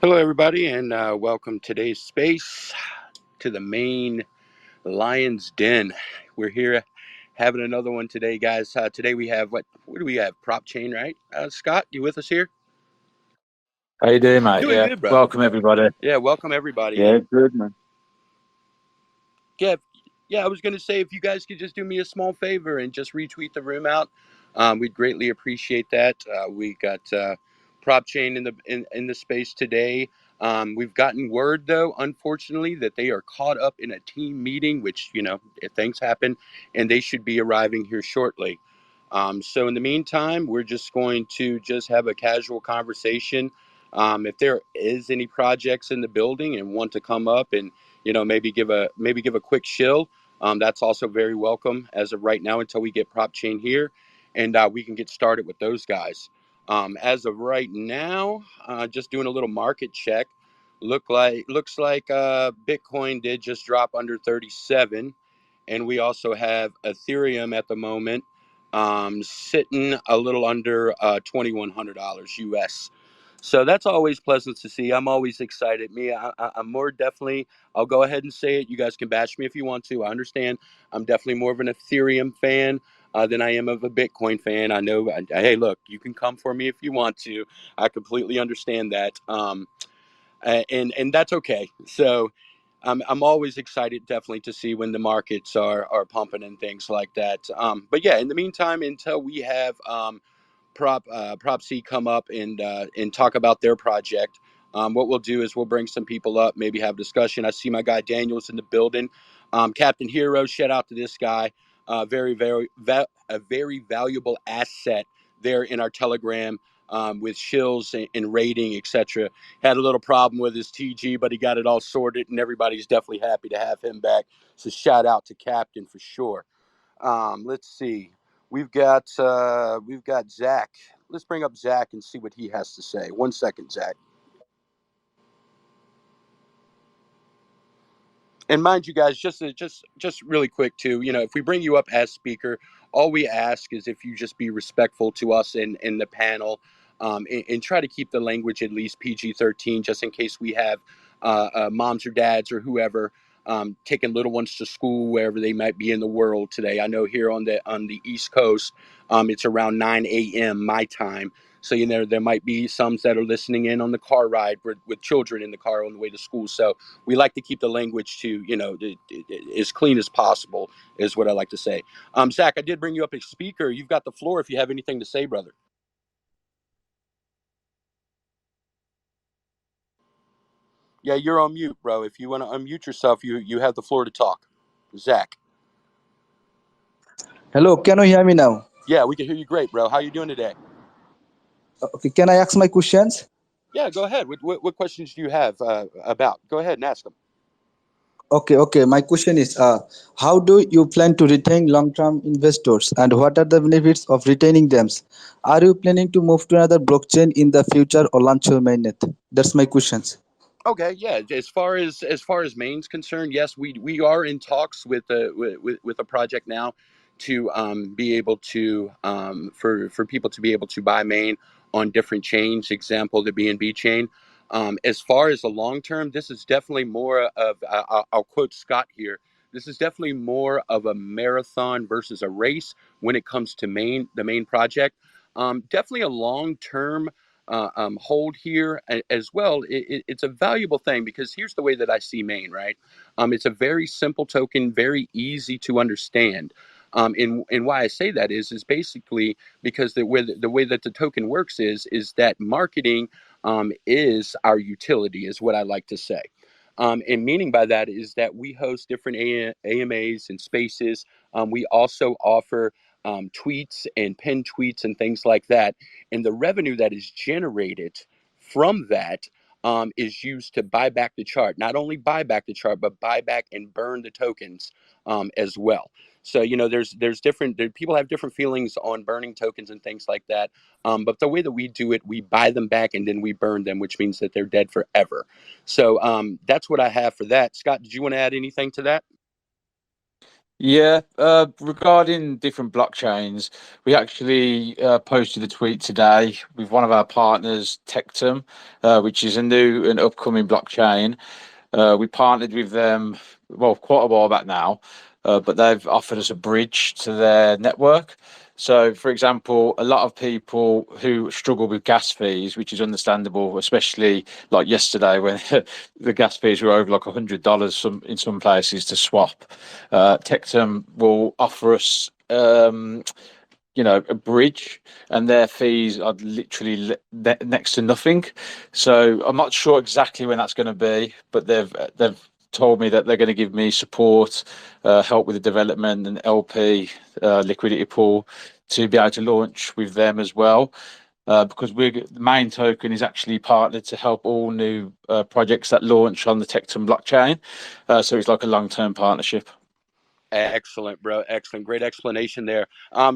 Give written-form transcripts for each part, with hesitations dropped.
Hello, everybody, and welcome today's space to the main Lion's Den. We're here having another one today, guys. Today we have what do we have? Propchain, right? Scott, you with us here? How you doing, mate? Doing Yeah, good, bro. welcome everybody. Yeah, welcome everybody. Yeah, And good man. yeah, yeah, I was going to say if you guys could just do me a small favor and just retweet the room out, we'd greatly appreciate that. We got Prop Chain in the space today. We've gotten word though, unfortunately, that they are caught up in a team meeting, which if things happen, and they should be arriving here shortly. So in the meantime, we're just going to just have a casual conversation. If there is any projects in the building and want to come up and maybe give a quick shill, that's also very welcome as of right now until we get Prop Chain here, and we can get started with those guys. As of right now, just doing a little market check. Looks like Bitcoin did just drop under 37, and we also have Ethereum at the moment sitting a little under $2,100 US. So that's always pleasant to see. I'm always excited. I'm more definitely. I'll go ahead and say it. You guys can bash me if you want to. I understand. I'm definitely more of an Ethereum fan than I am of a Bitcoin fan. I know. Hey, look, you can come for me if you want to. I completely understand that. And that's okay. So I'm always excited, definitely, to see when the markets are pumping and things like that. But yeah, in the meantime, until we have Prop C come up and talk about their project. What we'll do is we'll bring some people up, maybe have discussion. I see my guy Daniel's in the building. Captain Hero, shout out to this guy. A very valuable asset there in our Telegram with shills and rating, etc. Had a little problem with his TG, but he got it all sorted, and everybody's definitely happy to have him back. So shout out to Captain for sure. Let's see. We've got Zach. Let's bring up Zach and see what he has to say. 1 second, Zach. And mind you guys, just really quick too, if we bring you up as speaker, all we ask is if you just be respectful to us in the panel, and try to keep the language at least PG-13, just in case we have moms or dads or whoever taking little ones to school wherever they might be in the world today. I know here on the East Coast, it's around 9 a.m. my time. So there might be some that are listening in on the car ride with children in the car on the way to school. So we like to keep the language to as clean as possible is what I like to say. Zach, I did bring you up as speaker. You've got the floor if you have anything to say, brother. Yeah, you're on mute, bro. If you want to unmute yourself, you have the floor to talk. Zach. Hello, can you hear me now? Yeah, we can hear you great, bro. How you doing today? Okay, can I ask my questions? Yeah, go ahead. What questions do you have about? Go ahead and ask them. Okay. My question is, how do you plan to retain long-term investors, and what are the benefits of retaining them? Are you planning to move to another blockchain in the future or launch your mainnet? That's my questions. Okay, yeah. As far as Maine's concerned, yes, we are in talks with a project now to be able to for people to be able to buy Maine on different chains. Example, the BNB chain. As far as the long term, this is definitely more of I'll quote Scott here. This is definitely more of a marathon versus a race when it comes to Maine, the Maine project. Definitely a long term hold here as well. It's a valuable thing because here's the way that I see Maine, right? It's a very simple token, very easy to understand. And why I say that is basically because the way that the token works is that marketing is our utility, is what I like to say. And meaning by that is that we host different AMAs and spaces. We also offer tweets and pin tweets and things like that. And the revenue that is generated from that is used to buy back the chart. Not only buy back the chart, but buy back and burn the tokens as well. So there's different people have different feelings on burning tokens and things like that. But the way that we do it, we buy them back and then we burn them, which means that they're dead forever. So that's what I have for that. Scott, did you want to add anything to that? Yeah, regarding different blockchains, we actually posted a tweet today with one of our partners, Tectum, which is a new and upcoming blockchain. We partnered with them, well, quite a while back now, but they've offered us a bridge to their network. So, for example, a lot of people who struggle with gas fees, which is understandable, especially like yesterday when the gas fees were over like $100 in some places to swap. Tectum will offer us a bridge, and their fees are literally next to nothing. So I'm not sure exactly when that's going to be, but they've told me that they're going to give me support, help with the development and LP liquidity pool to be able to launch with them as well. Because the main token is actually partnered to help all new projects that launch on the Tecton blockchain. So it's like a long-term partnership. Excellent, bro. Excellent. Great explanation there.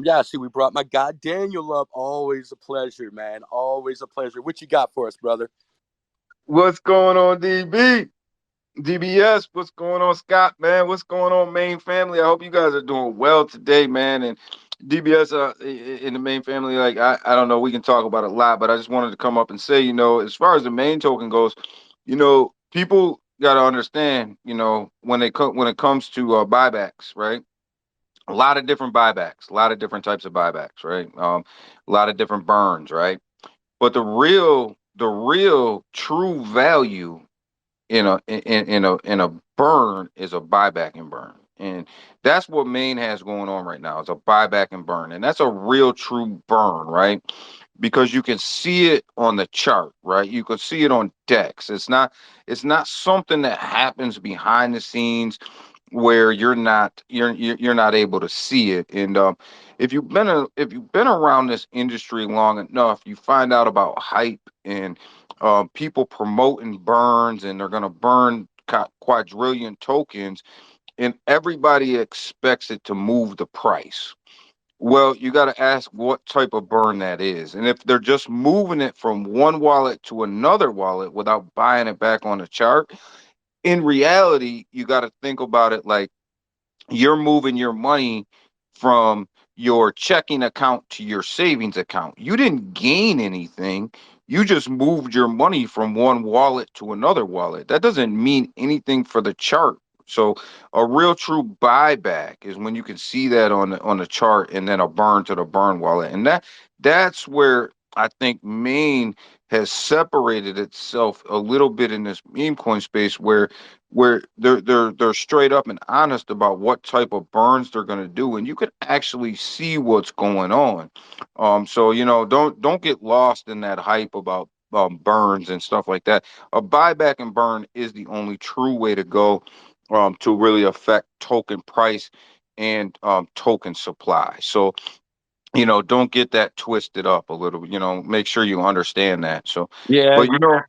Yeah, see, we brought my guy Daniel up. Always a pleasure, man. Always a pleasure. What you got for us, brother? What's going on, DB? DBS, what's going on, Scott, man? What's going on, main family? I hope you guys are doing well today, man. And DBS, in the main family, like, I don't know, we can talk about a lot, but I just wanted to come up and say, as far as the main token goes, people got to understand, when it comes to buybacks, right? A lot of different buybacks, a lot of different types of buybacks, right? A lot of different burns, right? But the real true value in a burn is a buyback and burn. And that's what Maine has going on right now. It's a buyback and burn. And that's a real true burn, right? Because you can see it on the chart, right? You can see it on decks. It's not something that happens behind the scenes where you're not able to see it. And if you've been around this industry long enough, you find out about hype and people promoting burns, and they're going to burn quadrillion tokens, and everybody expects it to move the price. Well, you got to ask what type of burn that is. And if they're just moving it from one wallet to another wallet without buying it back on the chart, in reality, you got to think about it like you're moving your money from your checking account to your savings account. You didn't gain anything. You just moved your money from one wallet to another wallet. That doesn't mean anything for the chart. So a real true buyback is when you can see that on the chart, and then a burn to the burn wallet. And that's where I think Maine has separated itself a little bit in this meme coin space, where they're straight up and honest about what type of burns they're going to do, and you can actually see what's going on. So don't get lost in that hype about burns and stuff like that. A buyback and burn is the only true way to go, to really affect token price and token supply. So don't get that twisted up a little. Make sure you understand that. So, Yeah, but no,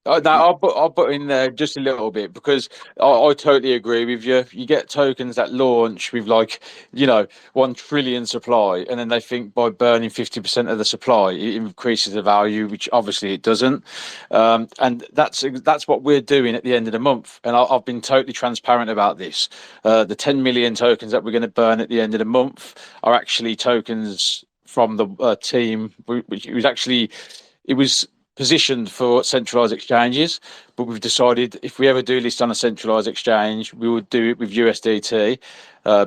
I'll put in there just a little bit because I totally agree with you. You get tokens that launch with like 1 trillion supply, and then they think by burning 50% of the supply it increases the value, which obviously it doesn't. And that's what we're doing at the end of the month. And I've been totally transparent about this. The 10 million tokens that we're going to burn at the end of the month are actually tokens from the team, which it was positioned for centralized exchanges, but we've decided if we ever do list on a centralized exchange, we would do it with USDT,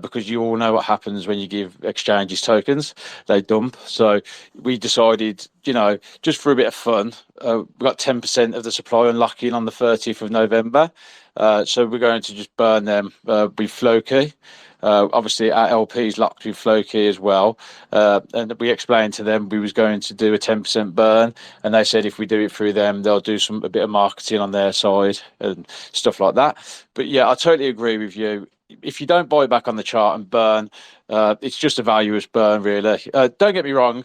because you all know what happens when you give exchanges tokens, they dump. So we decided, just for a bit of fun, we got 10% of the supply unlocking on the 30th of November. So we're going to just burn them with Floki. Obviously, our LP is locked with Floki as well, and we explained to them we was going to do a 10% burn, and they said if we do it through them, they'll do a bit of marketing on their side and stuff like that. But yeah, I totally agree with you. If you don't buy back on the chart and burn, it's just a valueless burn, really. Don't get me wrong,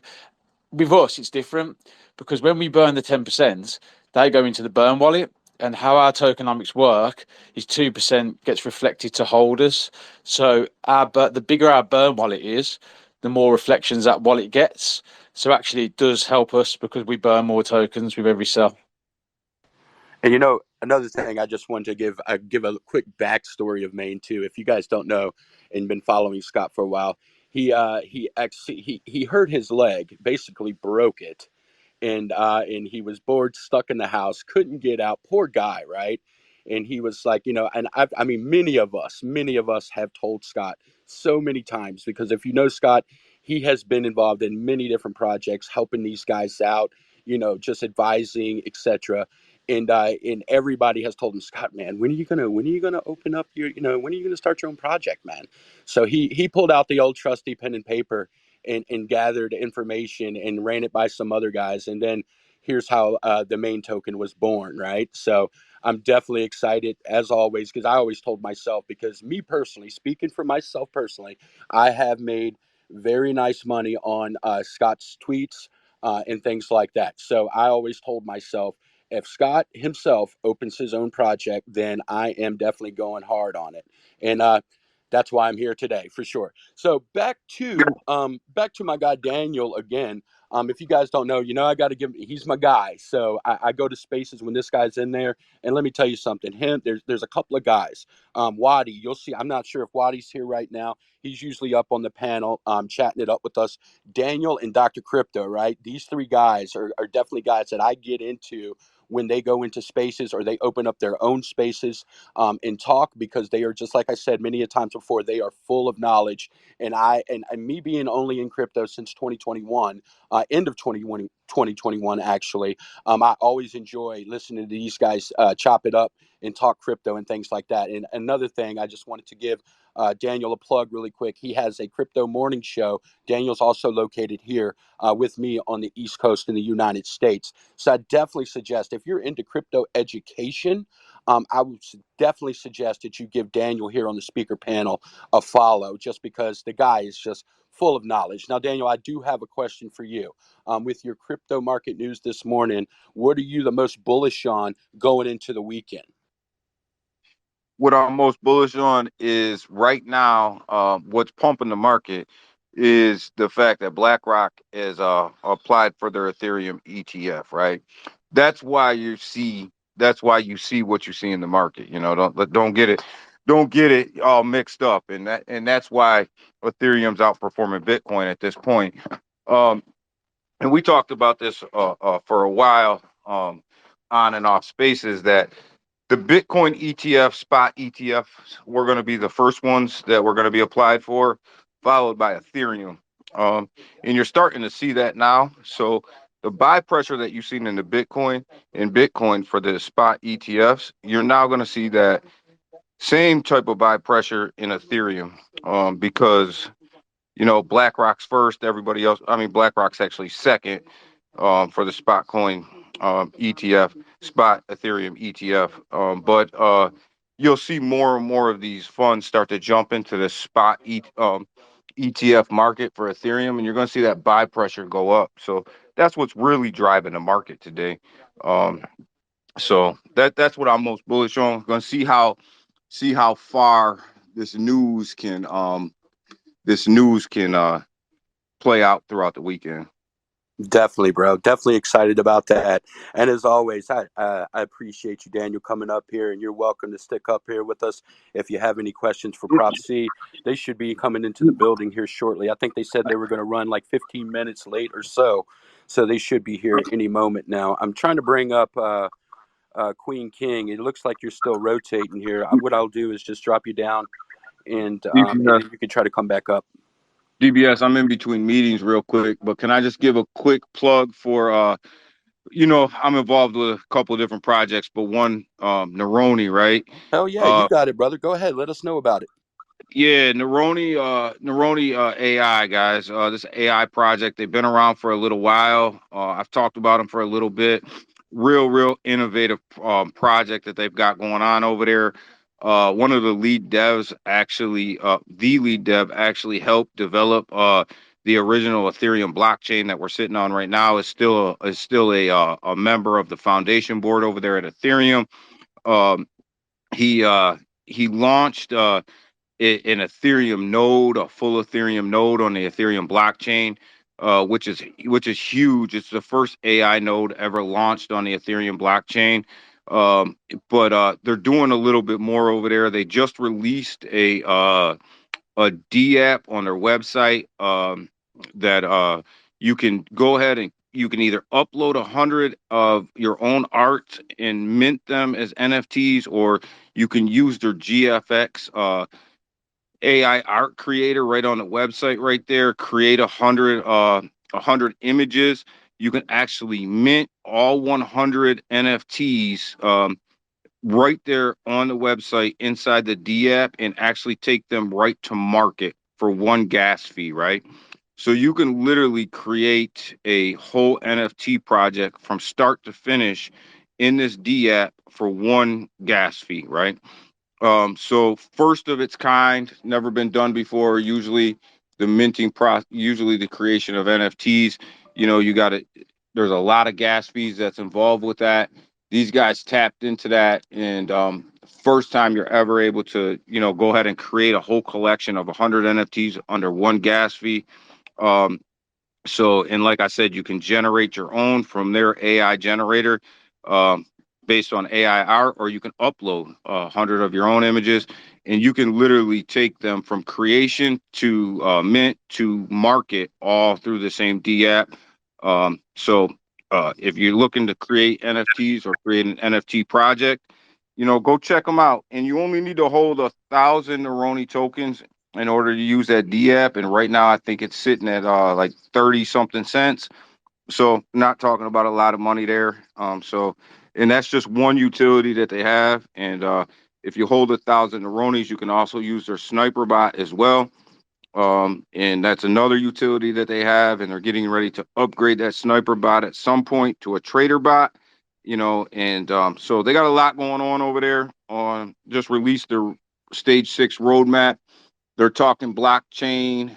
with us, it's different because when we burn the 10%, they go into the burn wallet. And how our tokenomics work is 2% gets reflected to holders. So the bigger our burn wallet is, the more reflections that wallet gets. So actually, it does help us because we burn more tokens with every sell. And Another thing I just wanted to give a quick backstory of Maine too. If you guys don't know and been following Scott for a while, he hurt his leg, basically broke it, and he was bored, stuck in the house, couldn't get out. Poor guy, right? And he was like, and I mean, many of us have told Scott so many times, because if you know Scott, he has been involved in many different projects, helping these guys out, just advising, etc. And everybody has told him, Scott, man, when are you gonna open up your, when are you gonna start your own project, man? So he pulled out the old trusty pen and paper and gathered information and ran it by some other guys. And then here's how the main token was born, right? So I'm definitely excited as always, because I always told myself, because me personally, speaking for myself personally, I have made very nice money on Scott's tweets and things like that. So I always told myself, if Scott himself opens his own project, then I am definitely going hard on it. And that's why I'm here today for sure. So back to my guy Daniel again. If you guys don't know, I got to give. He's my guy. So I go to spaces when this guy's in there, and let me tell you something. There's a couple of guys. Wadi, you'll see. I'm not sure if Wadi's here right now. He's usually up on the panel, chatting it up with us. Daniel and Dr. Crypto, right? These three guys are definitely guys that I get into when they go into spaces or they open up their own spaces and talk, because they are, just like I said many a times before, they are full of knowledge. And me being only in crypto since 2021, end of 2021 actually, I always enjoy listening to these guys chop it up and talk crypto and things like that. And another thing, I just wanted to give Daniel a plug really quick. He has a crypto morning show. Daniel's also located here with me on the East Coast in the United States. So I definitely suggest, if you're into crypto education, I would definitely suggest that you give Daniel here on the speaker panel a follow, just because the guy is just full of knowledge. Now, Daniel, I do have a question for you. With your crypto market news this morning, what are you the most bullish on going into the weekend? What I'm most bullish on is right now, what's pumping the market is the fact that BlackRock is applied for their Ethereum ETF, right? That's why you see what you see in the market. Don't get it all mixed up, and that's why Ethereum's outperforming Bitcoin at this point. Um, and we talked about this for a while, on and off spaces, that the Bitcoin ETF, spot ETFs, were going to be the first ones that were going to be applied for, followed by Ethereum. And you're starting to see that now. So the buy pressure that you've seen in the Bitcoin for the spot ETFs, you're now going to see that same type of buy pressure in Ethereum, because BlackRock's first, everybody else. I mean, BlackRock's actually second, for the spot coin ETF, spot Ethereum ETF. But you'll see more and more of these funds start to jump into the ETF market for Ethereum, and you're going to see that buy pressure go up. So that's what's really driving the market today. Um, so that's what I'm most bullish on. Going to see how far this news can play out throughout the weekend. Definitely, bro. Definitely excited about that. And as always, I appreciate you, Daniel, coming up here, and you're welcome to stick up here with us. If you have any questions for Prop C, they should be coming into the building here shortly. I think they said they were going to run like 15 minutes late or so. So they should be here any moment now. I'm trying to bring up Queen King. It looks like you're still rotating here. What I'll do is just drop you down, and DBS, then you can try to come back up. DBS, I'm in between meetings real quick, but can I just give a quick plug for I'm involved with a couple of different projects, but one, Neroni, right? Hell yeah, you Uh got it, brother. Go ahead. Let us know about it. Yeah, Neroni AI, guys. This AI project, they've been around for a little while. I've talked about them for a little bit. Real innovative project that they've got going on over there. One of the lead devs actually, the lead dev actually helped develop the original Ethereum blockchain that we're sitting on right now. Is still a member of the foundation board over there at Ethereum. Um, he launched an Ethereum node, a full Ethereum node on the Ethereum blockchain, which is huge. It's the first AI node ever launched on the Ethereum blockchain. But they're doing a little bit more over there. They just released a D app on their website, that you can go ahead and you can either upload 100 of your own art and mint them as NFTs, or you can use their GFX AI art creator right on the website right there. Create 100 images. You can actually mint all 100 NFTs, right there on the website inside the D app, and actually take them right to market for one gas fee, right? So you can literally create a whole NFT project from start to finish in this D app for one gas fee, right? So first of its kind, never been done before. Usually usually the creation of NFTs, you got to, there's a lot of gas fees that's involved with that. These guys tapped into that, and first time you're ever able to, go ahead and create a whole collection of 100 NFTs under one gas fee. Um, and like I said, you can generate your own from their AI generator, um, based on AI art, or you can upload 100 of your own images, and you can literally take them from creation to mint to market all through the same D app. If you're looking to create NFTs or create an NFT project, go check them out. And you only need to hold 1,000 Neroni tokens in order to use that D app. And right now, I think it's sitting at like 30 something cents. So not talking about a lot of money there. And that's just one utility that they have. And if you hold 1,000 Neronis, you can also use their sniper bot as well. And that's another utility that they have, and they're getting ready to upgrade that sniper bot at some point to a trader bot. And so they got a lot going on over there. On just released their stage 6 roadmap. They're talking blockchain,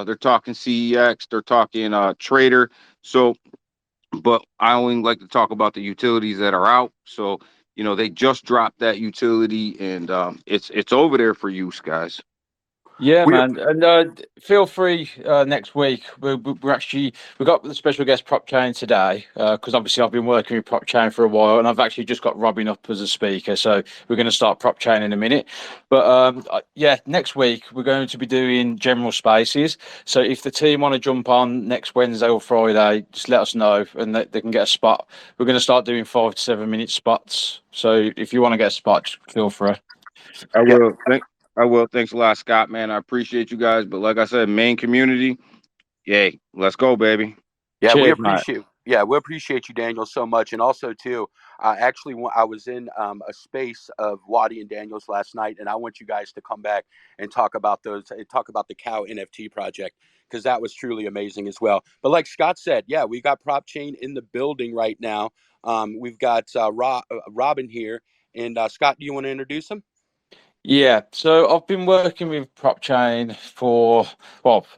they're talking CEX, they're talking trader. So, but I only like to talk about the utilities that are out. So, they just dropped that utility, and it's over there for use, guys. Yeah, We man, and feel free next week. We got the special guest Propchain today because obviously I've been working with Propchain for a while, and I've actually just got Robin up as a speaker, so we're going to start Propchain in a minute. But yeah, next week we're going to be doing general spaces. So if the team want to jump on next Wednesday or Friday, just let us know, and they can get a spot. We're going to start doing 5 to 7 minute spots. So if you want to get a spot, just feel free. I yeah. will. I will. Thanks a lot, Scott, man. I appreciate you guys. But like I said, main community, yay, let's go, baby. Yeah, Cheers, mate. we appreciate you, Daniel, so much, and also too, I was in a space of Waddy and Daniels last night, and I want you guys to come back and talk about the cow NFT project, because that was truly amazing as well. But like Scott said, yeah, we got Propchain in the building right now. We've got Robin here, and Scott, do you want to introduce him? Yeah, so I've been working with Propchain for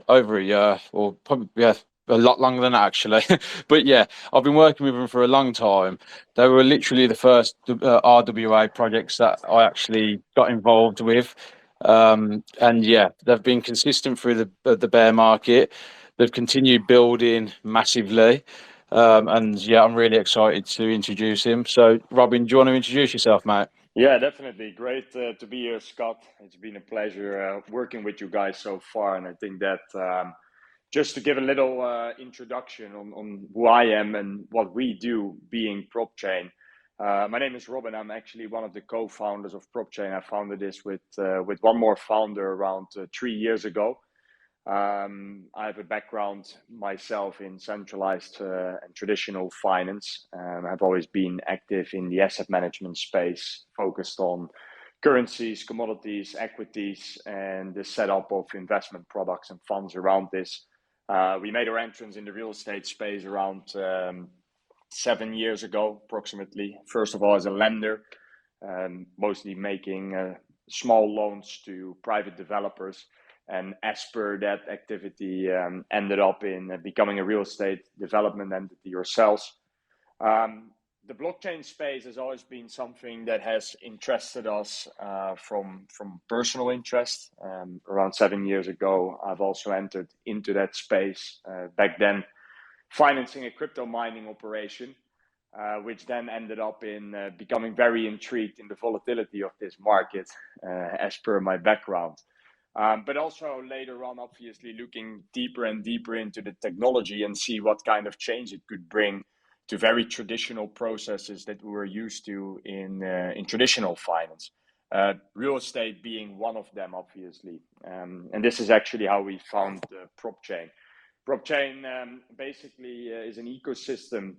over a year, or probably a lot longer than that actually. But yeah, I've been working with them for a long time. They were literally the first RWA projects that I actually got involved with, and yeah, they've been consistent through the bear market. They've continued building massively, and yeah, I'm really excited to introduce him. So, Robin, do you want to introduce yourself, mate? Yeah, definitely. Great to be here, Scott. It's been a pleasure working with you guys so far. And I think that just to give a little introduction on who I am and what we do being Propchain. My name is Robin. I'm actually one of the co-founders of Propchain. I founded this with one more founder around 3 years ago. I have a background myself in centralized and traditional finance. I've always been active in the asset management space, focused on currencies, commodities, equities, and the setup of investment products and funds around this. We made our entrance in the real estate space around 7 years ago, approximately. First of all, as a lender, mostly making small loans to private developers. And as per that activity, ended up in becoming a real estate development entity ourselves. The blockchain space has always been something that has interested us from personal interest. Around 7 years ago, I've also entered into that space. Back then, financing a crypto mining operation. which then ended up in becoming very intrigued in the volatility of this market, as per my background. But also later on, obviously, looking deeper and deeper into the technology and see what kind of change it could bring to very traditional processes that we were used to in traditional finance. Real estate being one of them, obviously. And this is actually how we found Propchain. Propchain basically is an ecosystem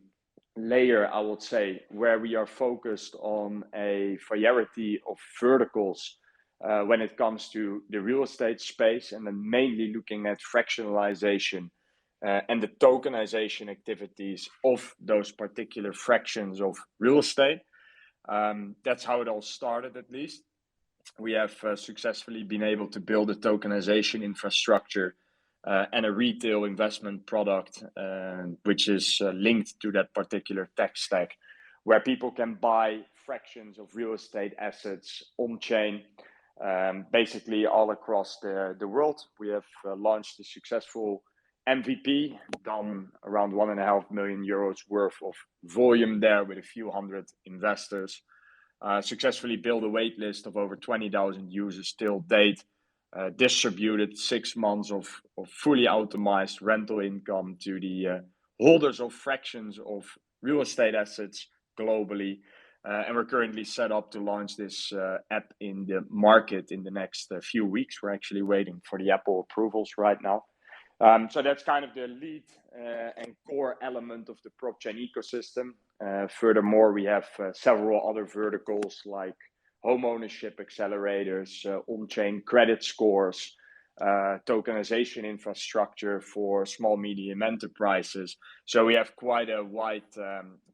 layer, I would say, where we are focused on a variety of verticals when it comes to the real estate space, and then mainly looking at fractionalization and the tokenization activities of those particular fractions of real estate. That's how it all started, at least. We have successfully been able to build a tokenization infrastructure and a retail investment product, which is linked to that particular tech stack, where people can buy fractions of real estate assets on chain, basically all across the world. We have launched a successful MVP, done around 1.5 million euros worth of volume there with a few hundred investors. Successfully built a wait list of over 20,000 users till date, distributed 6 months of fully automized rental income to the holders of fractions of real estate assets globally. And we're currently set up to launch this app in the market in the next few weeks. We're actually waiting for the Apple approvals right now. So that's kind of the lead and core element of the Propchain ecosystem. Furthermore, we have several other verticals like home ownership accelerators, on-chain credit scores, tokenization infrastructure for small medium enterprises. So we have quite a wide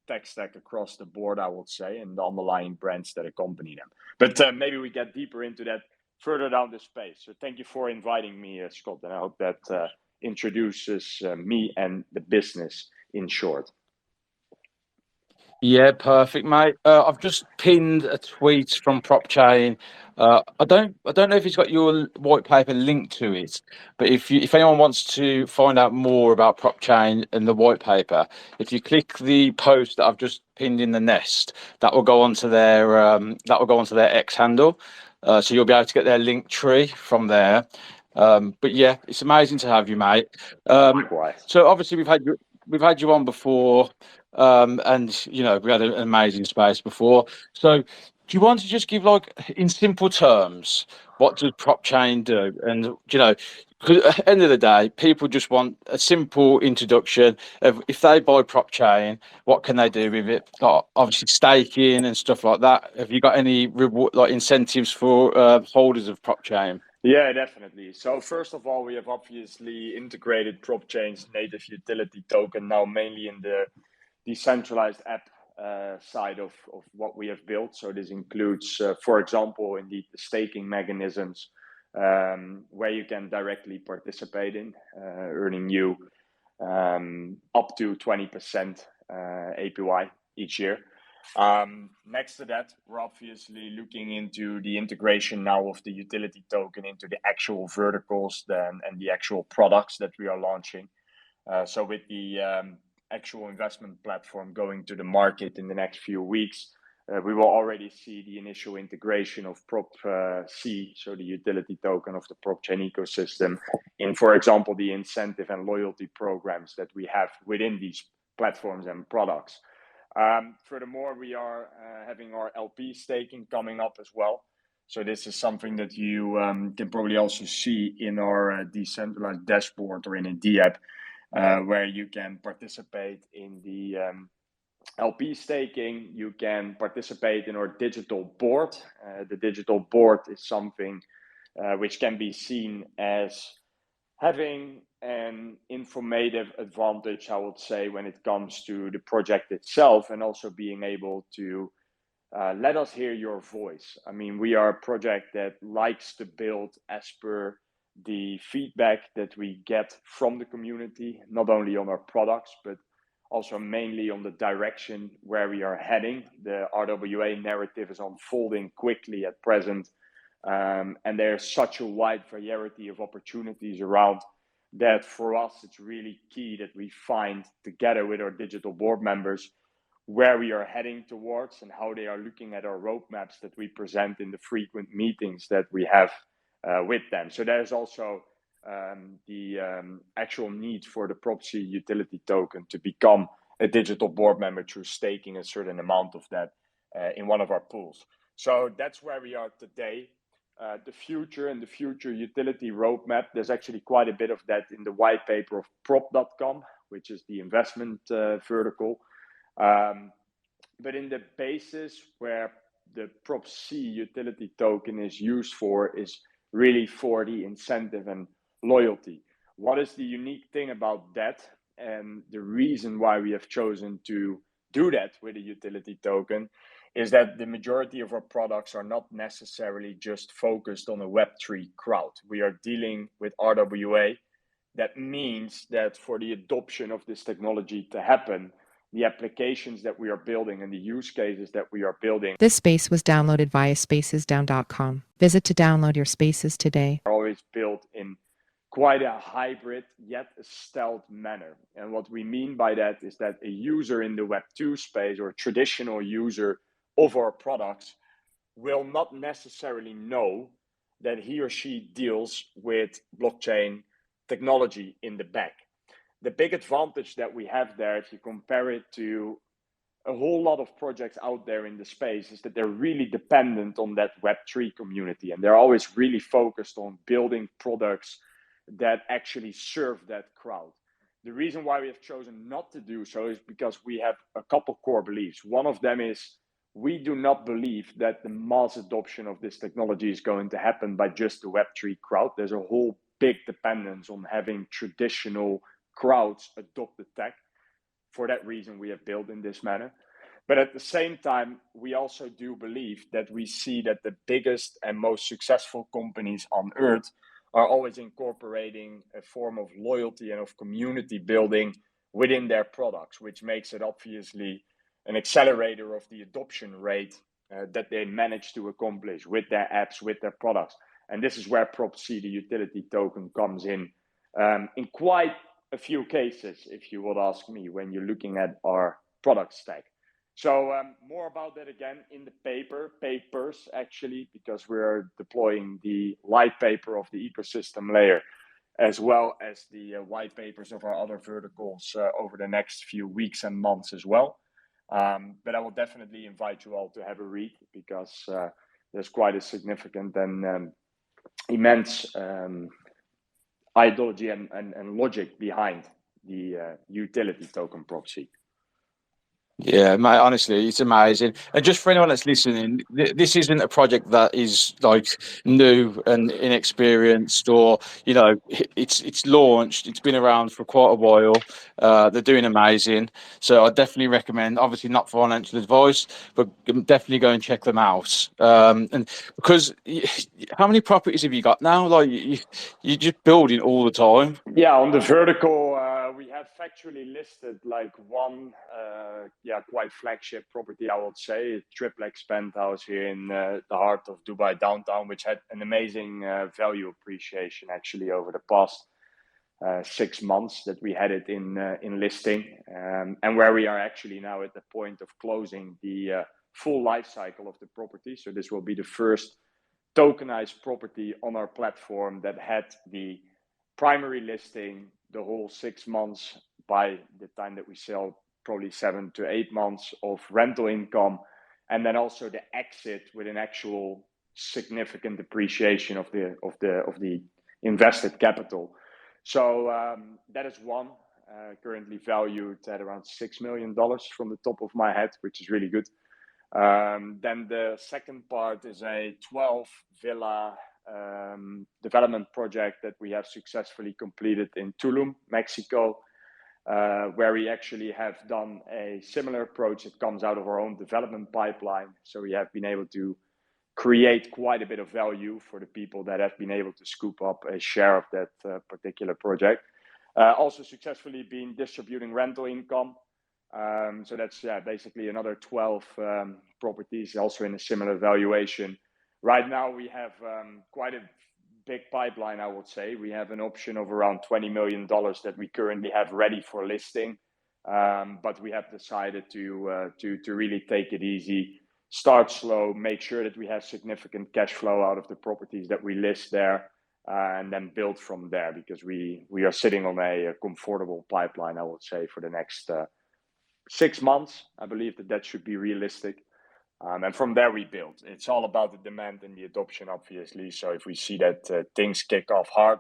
tech stack across the board, I would say, and the underlying brands that accompany them. But maybe we get deeper into that further down the space. So thank you for inviting me, Scott, and I hope that introduces me and the business in short. Yeah, perfect, mate. I've just pinned a tweet from Propchain. I don't know if he's got your white paper linked to it, but if anyone wants to find out more about Propchain and the white paper, if you click the post that I've just pinned in the nest, that will go onto their X handle. So you'll be able to get their link tree from there. But yeah, it's amazing to have you, mate. Likewise. So obviously we've had you on before. And we had an amazing space before. So, do you want to just give, like, in simple terms, what does Propchain do? And because at the end of the day, people just want a simple introduction of if they buy Propchain, what can they do with it? Like, obviously, staking and stuff like that. Have you got any reward, like incentives for holders of Propchain? Yeah, definitely. So first of all, we have obviously integrated Propchain's native utility token now mainly in the decentralized app side of what we have built. So this includes, for example, indeed the staking mechanisms where you can directly participate in, earning you up to 20% APY each year. Next to that, we're obviously looking into the integration now of the utility token into the actual verticals and the actual products that we are launching. So with the actual investment platform going to the market in the next few weeks, we will already see the initial integration of Prop-C, so the utility token of the Propchain ecosystem, in, for example, the incentive and loyalty programs that we have within these platforms and products. Furthermore, we are having our LP staking coming up as well. So this is something that you can probably also see in our decentralized dashboard or in a D-app, where you can participate in the LP staking. You can participate in our digital board. The digital board is something which can be seen as having an informative advantage, I would say, when it comes to the project itself, and also being able to let us hear your voice. I mean, we are a project that likes to build as per the feedback that we get from the community, not only on our products, but also mainly on the direction where we are heading. The RWA narrative is unfolding quickly at present, and there's such a wide variety of opportunities around that. For us, it's really key that we find, together with our digital board members, where we are heading towards and how they are looking at our roadmaps that we present in the frequent meetings that we have with them. So there's also the actual need for the Propchain utility token to become a digital board member through staking a certain amount of that in one of our pools. So that's where we are today. The future and the future utility roadmap, there's actually quite a bit of that in the white paper of prop.com, which is the investment vertical. But in the basis where the Propchain utility token is used for is really for the incentive and loyalty. What is the unique thing about that, and the reason why we have chosen to do that with a utility token, is that the majority of our products are not necessarily just focused on a Web3 crowd. We are dealing with RWA. That means that for the adoption of this technology to happen, the applications that we are building and the use cases that we are building This space was downloaded via spacesdown.com. Visit to download your spaces today. are always built in quite a hybrid yet a stealth manner. And what we mean by that is that a user in the Web2 space or a traditional user of our products will not necessarily know that he or she deals with blockchain technology in the back. The big advantage that we have there, if you compare it to a whole lot of projects out there in the space, is that they're really dependent on that Web3 community, and they're always really focused on building products that actually serve that crowd. The reason why we have chosen not to do so is because we have a couple core beliefs. One of them is we do not believe that the mass adoption of this technology is going to happen by just the Web3 crowd. There's a whole big dependence on having traditional crowds adopt the tech. For that reason, we have built in this manner. But at the same time, we also do believe that we see that the biggest and most successful companies on earth are always incorporating a form of loyalty and of community building within their products, which makes it obviously an accelerator of the adoption rate that they manage to accomplish with their apps, with their products. And this is where Propchain, the utility token, comes in quite a few cases, if you would ask me, when you're looking at our product stack. So more about that again in the papers actually, because we're deploying the white paper of the ecosystem layer, as well as the white papers of our other verticals over the next few weeks and months as well. But I will definitely invite you all to have a read, because there's quite a significant and immense ideology and logic behind the utility token Propchain. Yeah, mate, honestly, it's amazing. And just for anyone that's listening, this isn't a project that is like new and inexperienced, or it's launched. It's been around for quite a while. They're doing amazing. So I definitely recommend. Obviously, not financial advice, but definitely go and check them out. And because how many properties have you got now? Like you're just building all the time. Yeah, on the vertical, we have factually listed like one, quite flagship property, I would say, a triplex penthouse here in the heart of Dubai downtown, which had an amazing value appreciation actually over the past 6 months that we had it in listing, and where we are actually now at the point of closing the full life cycle of the property. So this will be the first tokenized property on our platform that had the primary listing the whole 6 months, by the time that we sell probably 7 to 8 months of rental income, and then also the exit with an actual significant appreciation of the invested capital. So that is one, currently valued at around $6 million from the top of my head, which is really good. Then the second part is a 12 villa development project that we have successfully completed in Tulum, Mexico, where we actually have done a similar approach that comes out of our own development pipeline. So we have been able to create quite a bit of value for the people that have been able to scoop up a share of that particular project. Also successfully been distributing rental income. So that's basically another 12 properties, also in a similar valuation. Right now we have quite a big pipeline, I would say. We have an option of around $20 million that we currently have ready for listing. But we have decided to really take it easy, start slow, make sure that we have significant cash flow out of the properties that we list there, and then build from there, because we are sitting on a comfortable pipeline, I would say, for the next 6 months. I believe that should be realistic. And from there we build. It's all about the demand and the adoption, obviously. So if we see that things kick off hard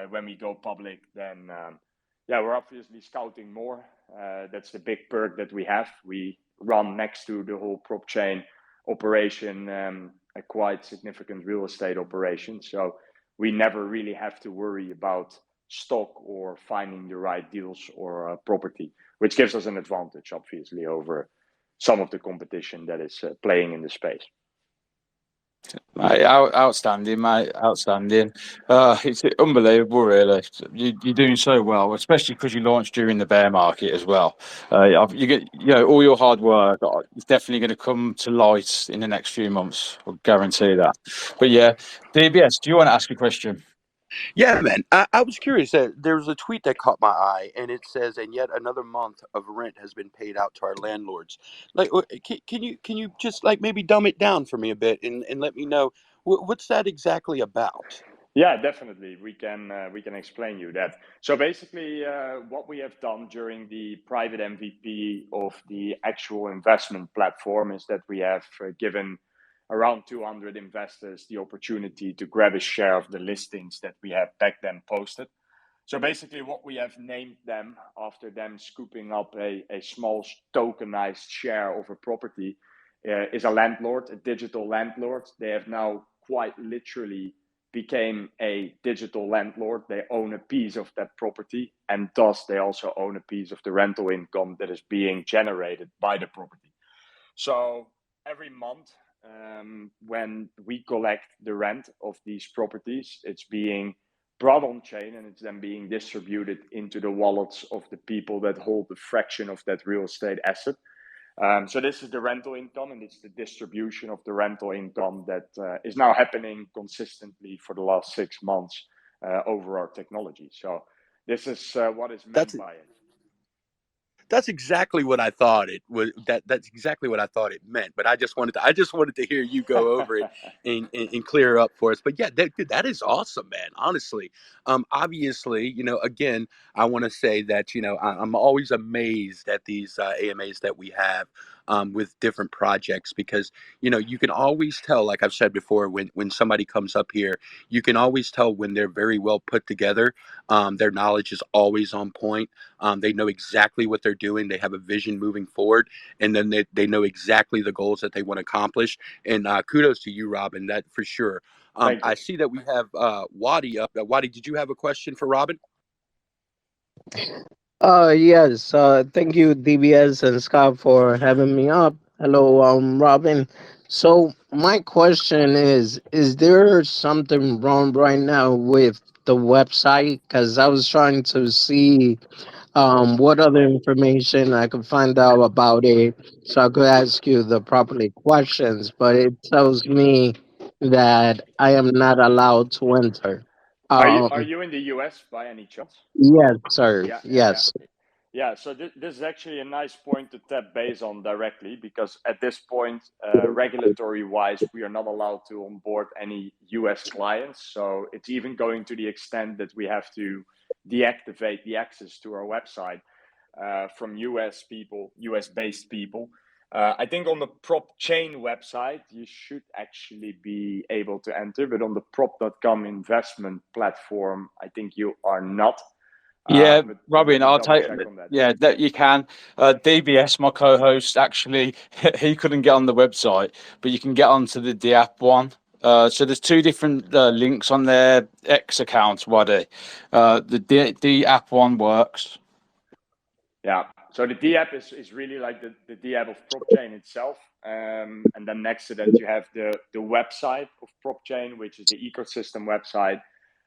when we go public, then we're obviously scouting more. That's the big perk that we have. We run next to the whole Propchain operation, a quite significant real estate operation. So we never really have to worry about stock or finding the right deals or property, which gives us an advantage, obviously, over some of the competition that is playing in the space. Mate, outstanding, mate, outstanding. It's unbelievable, really. You're doing so well, especially because you launched during the bear market as well. You get, all your hard work is definitely going to come to light in the next few months. I'll guarantee that. But yeah, DBS, do you want to ask a question? Yeah, man. I was curious. There was a tweet that caught my eye, and it says, "And yet another month of rent has been paid out to our landlords." Like, can you just like maybe dumb it down for me a bit and let me know what's that exactly about? Yeah, definitely. We can explain you that. So basically, what we have done during the private MVP of the actual investment platform is that we have given around 200 investors the opportunity to grab a share of the listings that we have back then posted. So basically, what we have named them after them scooping up a small tokenized share of a property is a landlord, a digital landlord. They have now quite literally became a digital landlord. They own a piece of that property, and thus they also own a piece of the rental income that is being generated by the property. So every month, when we collect the rent of these properties, it's being brought on chain and it's then being distributed into the wallets of the people that hold the fraction of that real estate asset. So this is the rental income, and it's the distribution of the rental income that is now happening consistently for the last 6 months over our technology. So this is what is meant by it. That's exactly what I thought it was. That's exactly what I thought it meant. But I just wanted to hear you go over it and clear up for us. But yeah, dude, that is awesome, man. Honestly, obviously, again, I want to say that I'm always amazed at these AMAs that we have with different projects, because you can always tell, like I've said before, when somebody comes up here, you can always tell when they're very well put together. Their knowledge is always on point. They know exactly what they're doing. They have a vision moving forward, and then they know exactly the goals that they want to accomplish. And kudos to you, Robin, that for sure. I see that we have Wadi up. Wadi, did you have a question for Robin? Yes. Thank you, DBS and Scott, for having me up. Hello, Robin. So my question is there something wrong right now with the website? Because I was trying to see what other information I could find out about it, so I could ask you the properly questions, but it tells me that I am not allowed to enter. Are Um, you in the US by any chance? yes, sir. Yeah. Yes. Yeah, so this is actually a nice point to tap base on directly, because at this point, regulatory wise, we are not allowed to onboard any US clients. So it's even going to the extent that we have to deactivate the access to our website from US people, US based people. I think on the Propchain website, you should actually be able to enter, but on the prop.com investment platform, I think you are not. Yeah, But Robin, let me I'll double take. check on that. Yeah, that you can. DBS, my co-host, actually, he couldn't get on the website, but you can get onto the app one. So there's two different links on their X account. Waddy. The app one works. Yeah. So the D app is really like the D app of Propchain itself. And then next to that, you have the website of Propchain, which is the ecosystem website.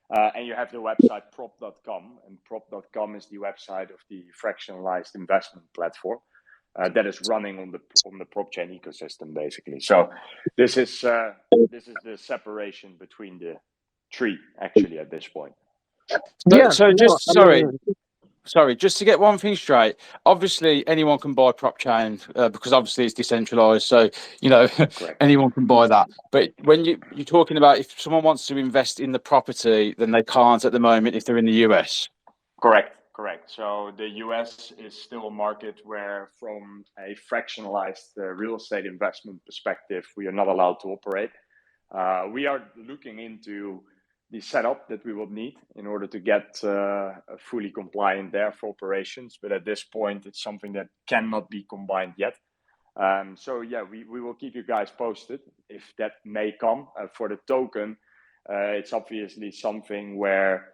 And you have the website prop.com. And prop.com is the website of the fractionalized investment platform that is running on the Propchain ecosystem, basically. So this is the separation between the three, actually, at this point. Yeah. So No, just I sorry. mean, sorry, just to get one thing straight. Obviously, anyone can buy Propchain because obviously it's decentralized. So you know, Correct. anyone can buy that. But when you're talking about if someone wants to invest in the property, then they can't at the moment if they're in the US. Correct. So the US is still a market where, from a fractionalized real estate investment perspective, we are not allowed to operate. We are looking into the setup that we will need in order to get fully compliant there for operations. But at this point, it's something that cannot be combined yet. So yeah, we will keep you guys posted if that may come. For the token, it's obviously something where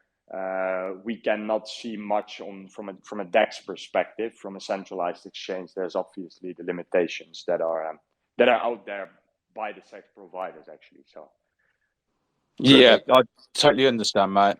we cannot see much on from a DEX perspective. From a centralized exchange, there's obviously the limitations that are out there by the SEC providers actually. So Yeah, Perfect. I totally understand, mate.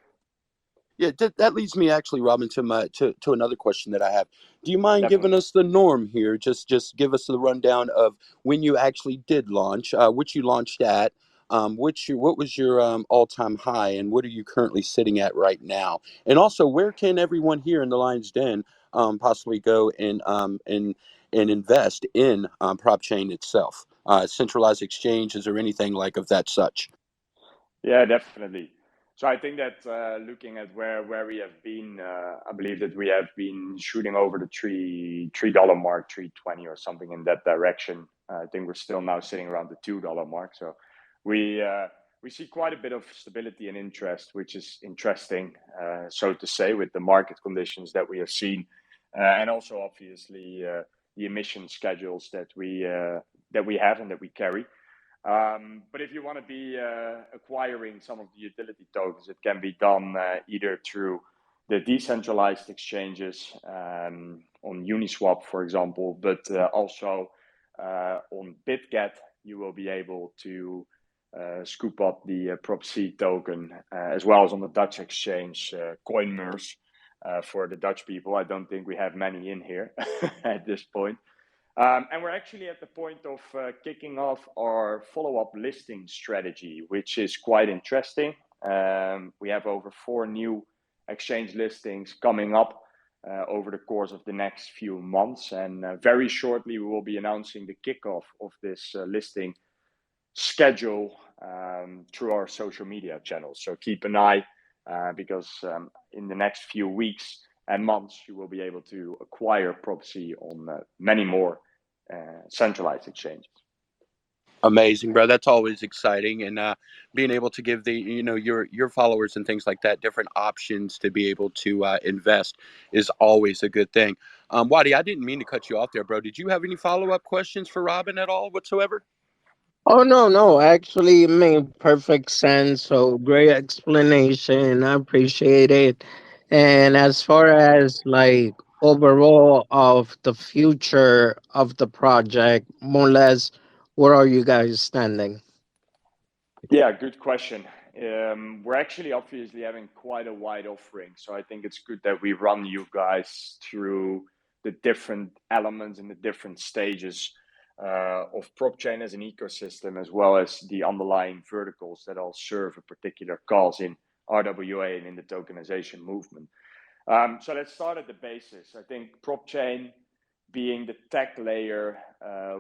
Yeah, that leads me actually, Robin, to another question that I have. Do you mind giving definitely. us the norm here? Just give us the rundown of when you actually did launch, which you launched at, what was your all-time high, and what are you currently sitting at right now? And also, where can everyone here in the Lion's Den possibly go and invest in Propchain itself? Centralized exchanges or anything like of that such? Yeah, definitely. So I think that looking at where we have been, I believe that we have been shooting over the $3 mark, 3.20 or something in that direction. I think we're still now sitting around the $2 mark. So we see quite a bit of stability and interest, which is interesting, so to say, with the market conditions that we have seen, and also obviously the emission schedules that we have and that we carry. But if you want to be acquiring some of the utility tokens, it can be done either through the decentralized exchanges on Uniswap, for example, but also on BitGet, you will be able to scoop up the Propchain token, as well as on the Dutch exchange, CoinMers. For the Dutch people, I don't think we have many in here at this point. And we're actually at the point of kicking off our follow-up listing strategy, which is quite interesting. We have over 4 new exchange listings coming up over the course of the next few months. And very shortly, we will be announcing the kickoff of this listing schedule through our social media channels. So keep an eye because in the next few weeks and months, you will be able to acquire Propchain on many more centralized exchanges. Amazing, bro. That's always exciting, and being able to give the your followers and things like that different options to be able to invest is always a good thing. Wadi, I didn't mean to cut you off there, bro. Did you have any follow-up questions for Robin at all whatsoever? Oh no, no, actually it made perfect sense. So great explanation. I appreciate it. And as far as like overall of the future of the project, more or less, where are you guys standing? Yeah, good question. We're actually obviously having quite a wide offering, so I think it's good that we run you guys through the different elements and the different stages of Propchain as an ecosystem, as well as the underlying verticals that all serve a particular cause in RWA and in the tokenization movement. So let's start at the basis. I think Propchain being the tech layer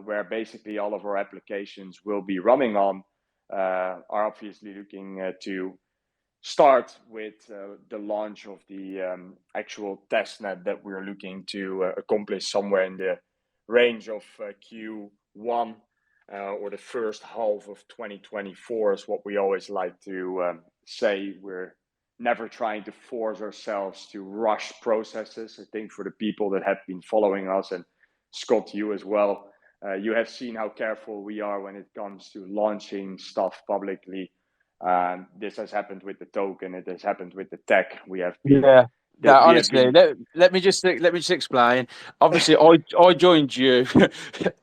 where basically all of our applications will be running on, are obviously looking to start with the launch of the actual testnet that we're looking to accomplish somewhere in the range of Q1 or the first half of 2024 is what we always like to say. We're never trying to force ourselves to rush processes. I think for the people that have been following us, and Scott, you as well, you have seen how careful we are when it comes to launching stuff publicly. This has happened with the token. It has happened with the tech. We have been. Yeah. No, We have honestly, been. let me just explain. Obviously, I joined you.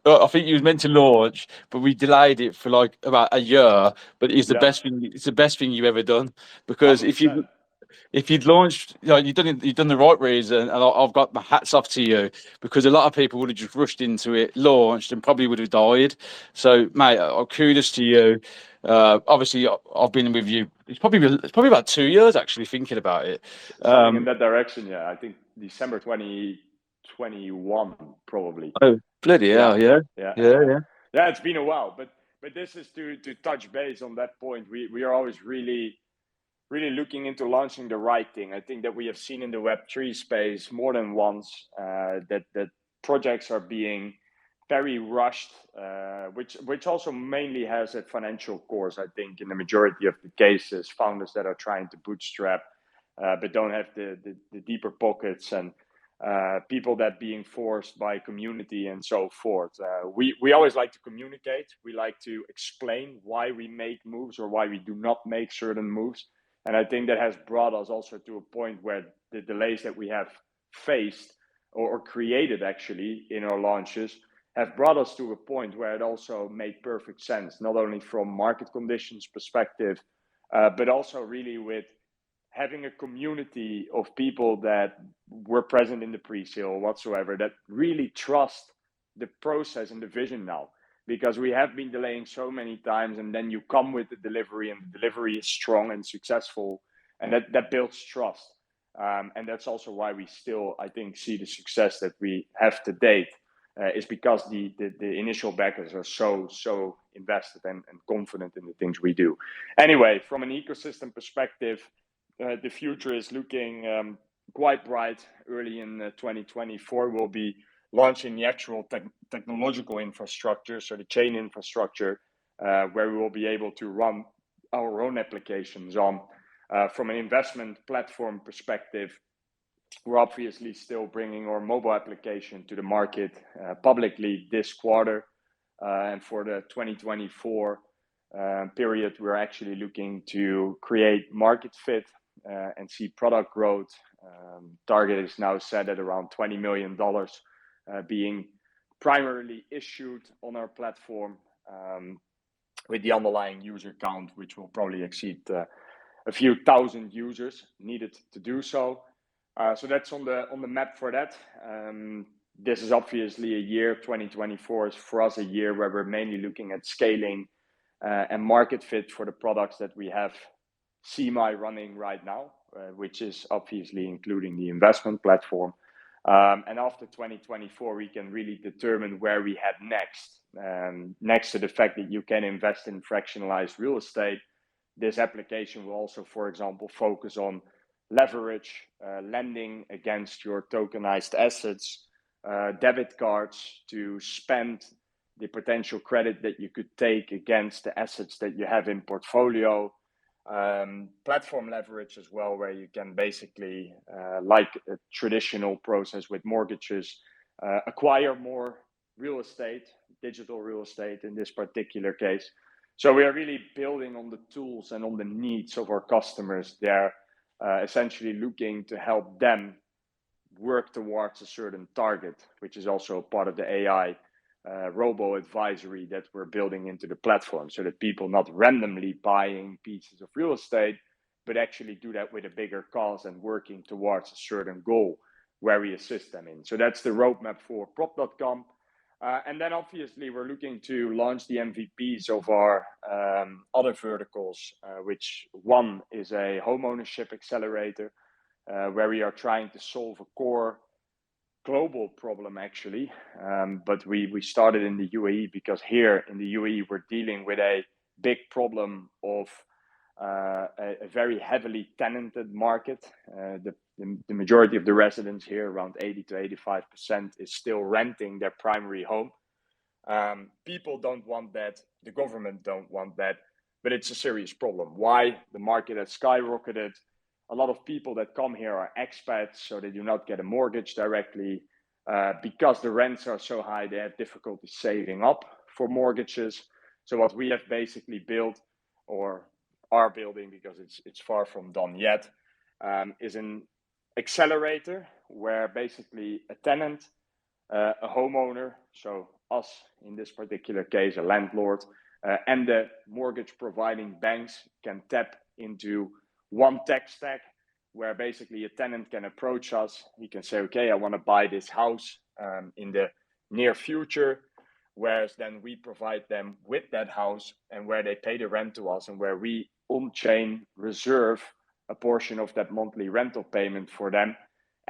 I think you was meant to launch, but we delayed it for like about a year. But it's the Yeah, best thing. It's the best thing you've ever done because 100%. if you'd launched, you've done the right reason, and I've got my hats off to you because a lot of people would have just rushed into it, launched, and probably would have died. So, mate, kudos to you. Obviously, I've been with you. It's probably about 2 years actually thinking about it. Something in that direction. Yeah, I think December 2021, probably. Oh, bloody hell! Yeah, Yeah, yeah, yeah. yeah. It's been a while, but this is to touch base on that point. We are always really looking into launching the right thing. I think that we have seen in the Web3 space more than once that projects are being very rushed, which also mainly has a financial course. I think in the majority of the cases, founders that are trying to bootstrap but don't have the deeper pockets, and people that being forced by community and so forth. We always like to communicate. We like to explain why we make moves or why we do not make certain moves. And I think that has brought us also to a point where the delays that we have faced or created actually in our launches have brought us to a point where it also made perfect sense, not only from market conditions perspective, but also really with having a community of people that were present in the pre-sale whatsoever that really trust the process and the vision now, because we have been delaying so many times, and then you come with the delivery and the delivery is strong and successful, and that builds trust. And that's also why we still, I think, see the success that we have to date, is because the initial backers are so invested and confident in the things we do. Anyway, from an ecosystem perspective, the future is looking quite bright. Early in 2024, we'll be launching the actual technological infrastructure, so the chain infrastructure, where we will be able to run our own applications on. From an investment platform perspective, we're obviously still bringing our mobile application to the market publicly this quarter. And for the 2024 period, we're actually looking to create market fit and see product growth. Target is now set at around $20 million, being primarily issued on our platform, with the underlying user count, which will probably exceed a few thousand users needed to do so. So that's on the map for that. This is obviously a year, 2024 is for us a year where we're mainly looking at scaling and market fit for the products that we have running right now, which is obviously including the investment platform. And after 2024, we can really determine where we head next. Next to the fact that you can invest in fractionalized real estate, this application will also, for example, focus on leverage, lending against your tokenized assets, debit cards to spend the potential credit that you could take against the assets that you have in portfolio. Platform leverage as well, where you can basically, like a traditional process with mortgages, acquire more real estate, digital real estate in this particular case. So we are really building on the tools and on the needs of our customers. They're essentially looking to help them work towards a certain target, which is also part of the AI robo advisory that we're building into the platform, so that people not randomly buying pieces of real estate, but actually do that with a bigger cause and working towards a certain goal where we assist them in. So that's the roadmap for prop.com. And then obviously we're looking to launch the MVPs of our other verticals, which one is a homeownership accelerator, where we are trying to solve a core global problem actually, but we started in the UAE because here in the UAE we're dealing with a big problem of a very heavily tenanted market. The majority of the residents here, around 80 to 85%, is still renting their primary home. People don't want that, the government don't want that, but it's a serious problem. Why? The market has skyrocketed. A lot of people that come here are expats, so they do not get a mortgage directly. Because the rents are so high, they have difficulty saving up for mortgages. So what we have basically built, or are building, because it's far from done yet, is an accelerator where basically a tenant, a homeowner, so us in this particular case, a landlord, and the mortgage providing banks can tap into one tech stack, where basically a tenant can approach us. He can say, okay, I want to buy this house in the near future, whereas then we provide them with that house, and where they pay the rent to us, and where we on-chain reserve a portion of that monthly rental payment for them.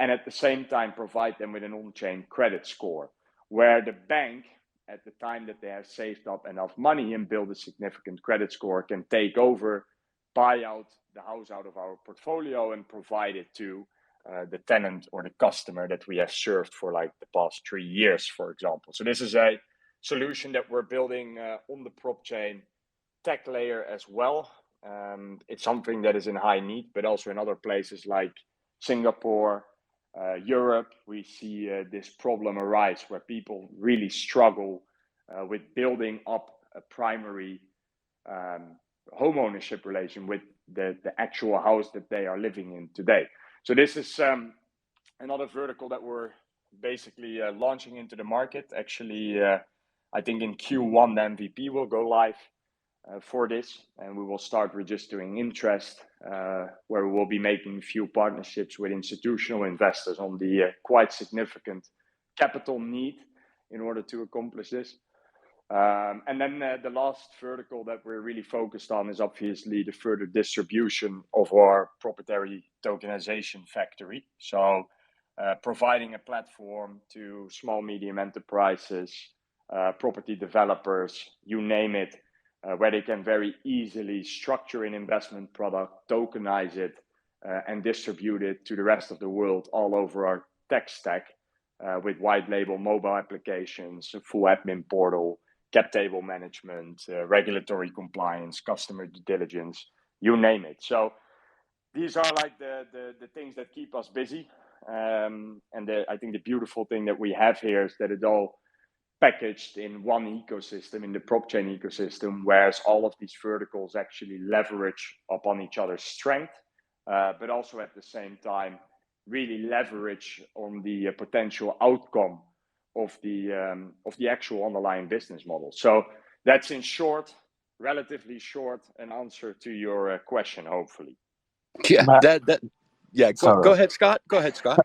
and at the same time provide them with an on-chain credit score, where the bank, at the time that they have saved up enough money and build a significant credit score, can take over, buy out the house out of our portfolio and provide it to the tenant or the customer that we have served for like the past 3 years, for example. So this is a solution that we're building on the Propchain tech layer as well. It's something that is in high need, but also in other places like Singapore, Europe, we see this problem arise where people really struggle with building up a primary home ownership relation with the actual house that they are living in today. So this is another vertical that we're basically launching into the market. Actually, I think in Q1 the MVP will go live for this, and we will start registering interest, where we will be making a few partnerships with institutional investors on the quite significant capital need in order to accomplish this. And then the last vertical that we're really focused on is obviously the further distribution of our proprietary tokenization factory. So providing a platform to small, medium enterprises, property developers, you name it, where they can very easily structure an investment product, tokenize it, and distribute it to the rest of the world all over our tech stack with white label mobile applications, a full admin portal, cap table management, regulatory compliance, customer due diligence, you name it. So these are like the things that keep us busy. And I think the beautiful thing that we have here is that it all packaged in one ecosystem, in the Propchain ecosystem, whereas all of these verticals actually leverage upon each other's strength, but also at the same time really leverage on the potential outcome of the actual underlying business model. So that's in short, relatively short, an answer to your question, hopefully. Yeah, Matt, yeah. Go sorry. ahead, Scott. Go ahead, Scott.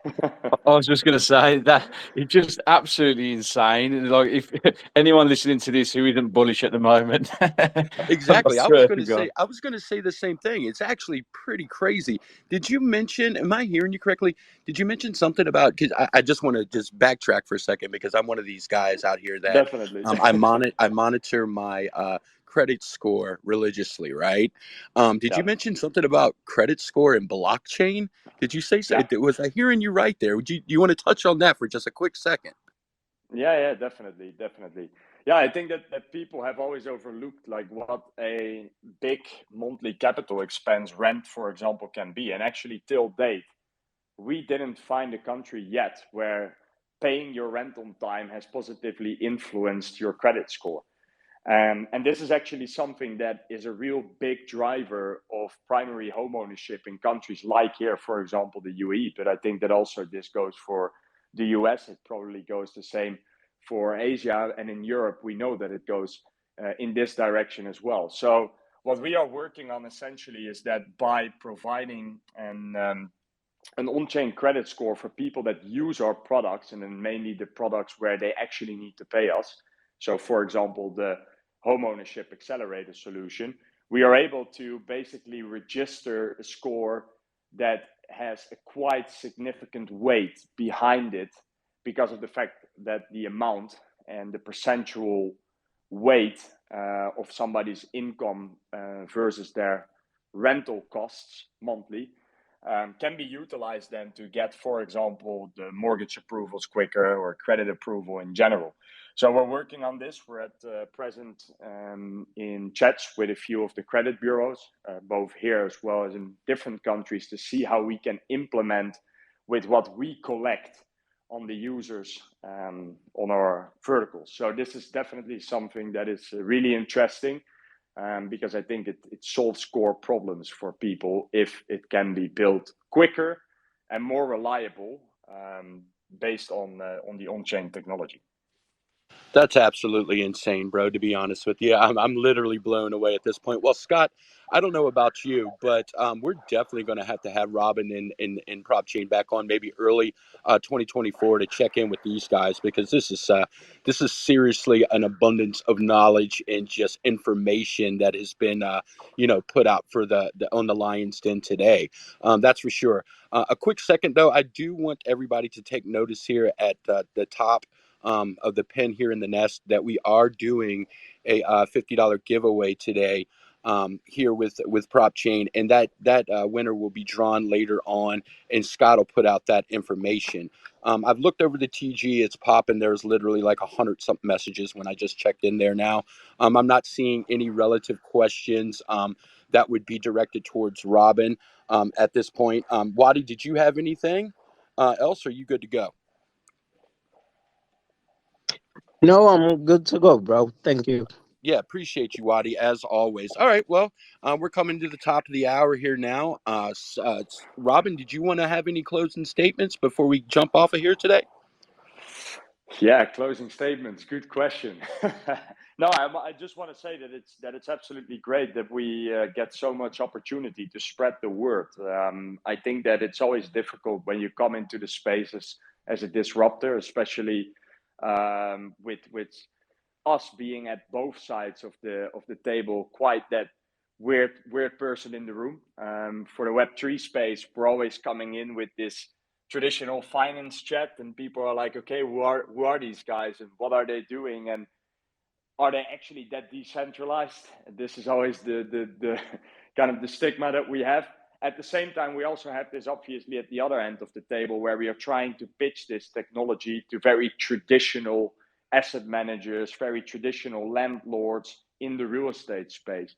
I was just going to say that it's just absolutely insane. And like, if anyone listening to this who isn't bullish at the moment, Exactly. I swear to God. was going to say the same thing. It's actually pretty crazy. Did you mention, am I hearing you correctly? Did you mention something about, cuz I just want to just backtrack for a second because I'm one of these guys out here that Definitely. I monitor my credit score religiously, right? Did you Yeah. mention something about credit score and blockchain? Did you say so? Yeah. Was I hearing you right there? Do you want to touch on that for just a quick second? Yeah, definitely. Yeah, I think that people have always overlooked like what a big monthly capital expense rent, for example, can be. And actually, till date, we didn't find a country yet where paying your rent on time has positively influenced your credit score. And this is actually something that is a real big driver of primary home ownership in countries like here, for example, the UAE. But I think that also this goes for the US. It probably goes the same for Asia. And in Europe, we know that it goes in this direction as well. So what we are working on essentially is that by providing an on-chain credit score for people that use our products, and then mainly the products where they actually need to pay us. So for example, the home ownership accelerator solution, we are able to basically register a score that has a quite significant weight behind it because of the fact that the amount and the percentual weight of somebody's income versus their rental costs monthly can be utilized then to get, for example, the mortgage approvals quicker or credit approval in general. So we're working on this. We're at present in chats with a few of the credit bureaus, both here as well as in different countries, to see how we can implement with what we collect on the users on our verticals. So this is definitely something that is really interesting. Because I think it solves core problems for people if it can be built quicker and more reliable based on the on-chain technology. That's absolutely insane, bro, to be honest with you. I'm literally blown away at this point. Well, Scott, I don't know about you, but we're definitely going to have Robin and Propchain back on maybe early 2024 to check in with these guys because this is seriously an abundance of knowledge and just information that has been put out for the on the Lions Den today. That's for sure. A quick second though, I do want everybody to take notice here at the top of the pen here in the nest that we are doing a $50 giveaway today here with Propchain, and that winner will be drawn later on, and Scott will put out that information. I've looked over the TG; it's popping. There's literally like 100 something messages when I just checked in there now. I'm not seeing any relative questions that would be directed towards Robin at this point. Wadi, did you have anything else? Or are you good to go? No, I'm good to go, bro. Thank you. Yeah, appreciate you, Wadi, as always. All right, well, we're coming to the top of the hour here now. Robin, did you want to have any closing statements before we jump off of here today? Yeah, closing statements. Good question. No, I just want to say that it's absolutely great that we get so much opportunity to spread the word. I think that it's always difficult when you come into the spaces as a disruptor, especially with us being at both sides of the table, quite that weird person in the room. For the Web3 space, we're always coming in with this traditional finance chat, and people are like, okay, who are these guys and what are they doing, and are they actually that decentralized? This is always the kind of the stigma that we have. At the same time, we also have this obviously at the other end of the table where we are trying to pitch this technology to very traditional asset managers, very traditional landlords in the real estate space.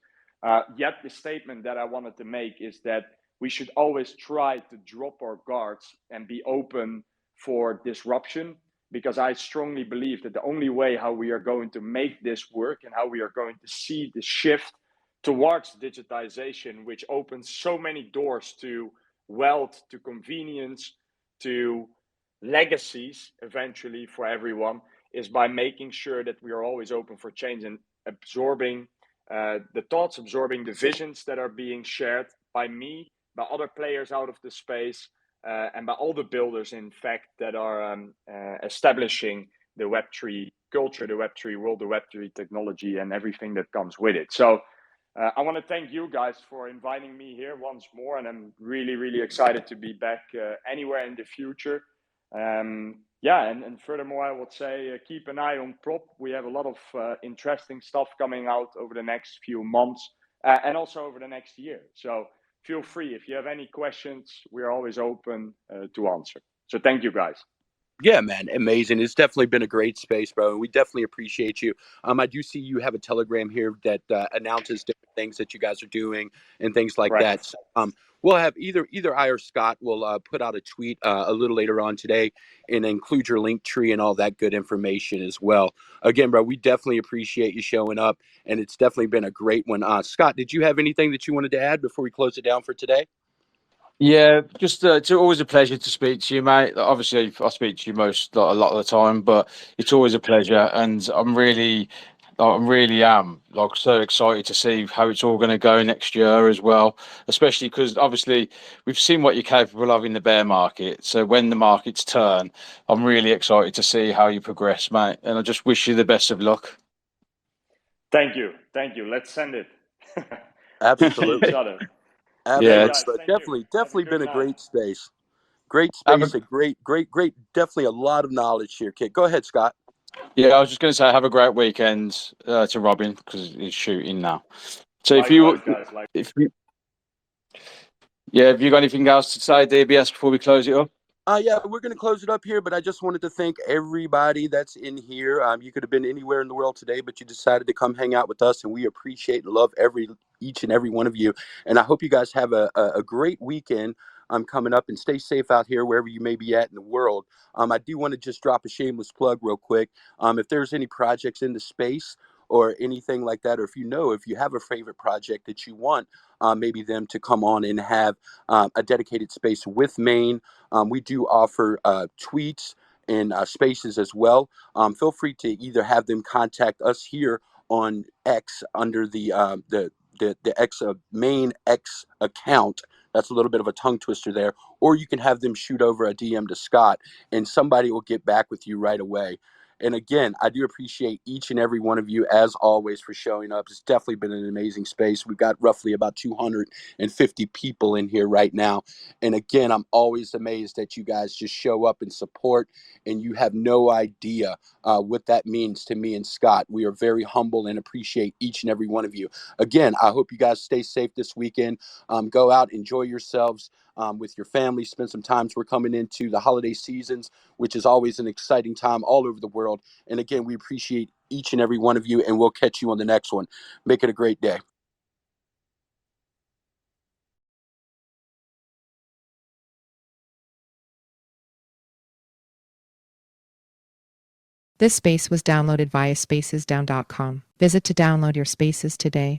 Yet the statement that I wanted to make is that we should always try to drop our guards and be open for disruption, because I strongly believe that the only way how we are going to make this work and how we are going to see the shift towards digitization, which opens so many doors to wealth, to convenience, to legacies eventually for everyone, is by making sure that we are always open for change and absorbing the thoughts, absorbing the visions that are being shared by me, by other players out of the space, and by all the builders, in fact, that are establishing the Web3 culture, the Web3 world, the Web3 technology, and everything that comes with it. So I want to thank you guys for inviting me here once more, and I'm really, really excited to be back anywhere in the future. And furthermore, I would say keep an eye on Prop. We have a lot of interesting stuff coming out over the next few months and also over the next year. So feel free. If you have any questions, we're always open to answer. So thank you, guys. Yeah, man, amazing. It's definitely been a great space, bro, and we definitely appreciate you. I do see you have a Telegram here that announces different things that you guys are doing and things like Correct. that. So, we'll have either I or Scott will put out a tweet a little later on today and include your link tree and all that good information as well. Again, bro, we definitely appreciate you showing up, and it's definitely been a great one. Scott, did you have anything that you wanted to add before we close it down for today? Yeah, just it's always a pleasure to speak to you, mate. Obviously, I speak to you a lot of the time, but it's always a pleasure, and I really am like so excited to see how it's all going to go next year as well. Especially because obviously we've seen what you're capable of in the bear market. So when the markets turn, I'm really excited to see how you progress, mate. And I just wish you the best of luck. Thank you. Let's send it. Absolutely. Each other. Yeah, Absolutely, Guys, but thank you. definitely Have a been good a night. great space. Great have a, space, a great, definitely a lot of knowledge here, kid. Go ahead, Scott. yeah. I was just going to say, have a great weekend to Robin because he's shooting now. So Likewise, guys. if you, yeah, have you got anything else to say, DBS, before we close it up? Yeah, we're going to close it up here, but I just wanted to thank everybody that's in here. You could have been anywhere in the world today, but you decided to come hang out with us, and we appreciate and love each and every one of you. And I hope you guys have a great weekend coming up, and stay safe out here wherever you may be at in the world. I do want to just drop a shameless plug real quick. If there's any projects in the space or anything like that, or if you have a favorite project that you want maybe them to come on and have a dedicated space with Maine. We do offer tweets in spaces as well, feel free to either have them contact us here on X under the X main X account. That's a little bit of a tongue twister there. Or you can have them shoot over a DM to Scott, and somebody will get back with you right away. And again, I do appreciate each and every one of you, as always, for showing up. It's definitely been an amazing space. We've got roughly about 250 people in here right now. And again, I'm always amazed that you guys just show up and support, and you have no idea what that means to me and Scott. We are very humble and appreciate each and every one of you. Again, I hope you guys stay safe this weekend. Go out, enjoy yourselves with your family, spend some time. We're coming into the holiday seasons, which is always an exciting time all over the world. And again, we appreciate each and every one of you, and we'll catch you on the next one. Make it a great day. This space was downloaded via spacesdown.com. Visit to download your spaces today.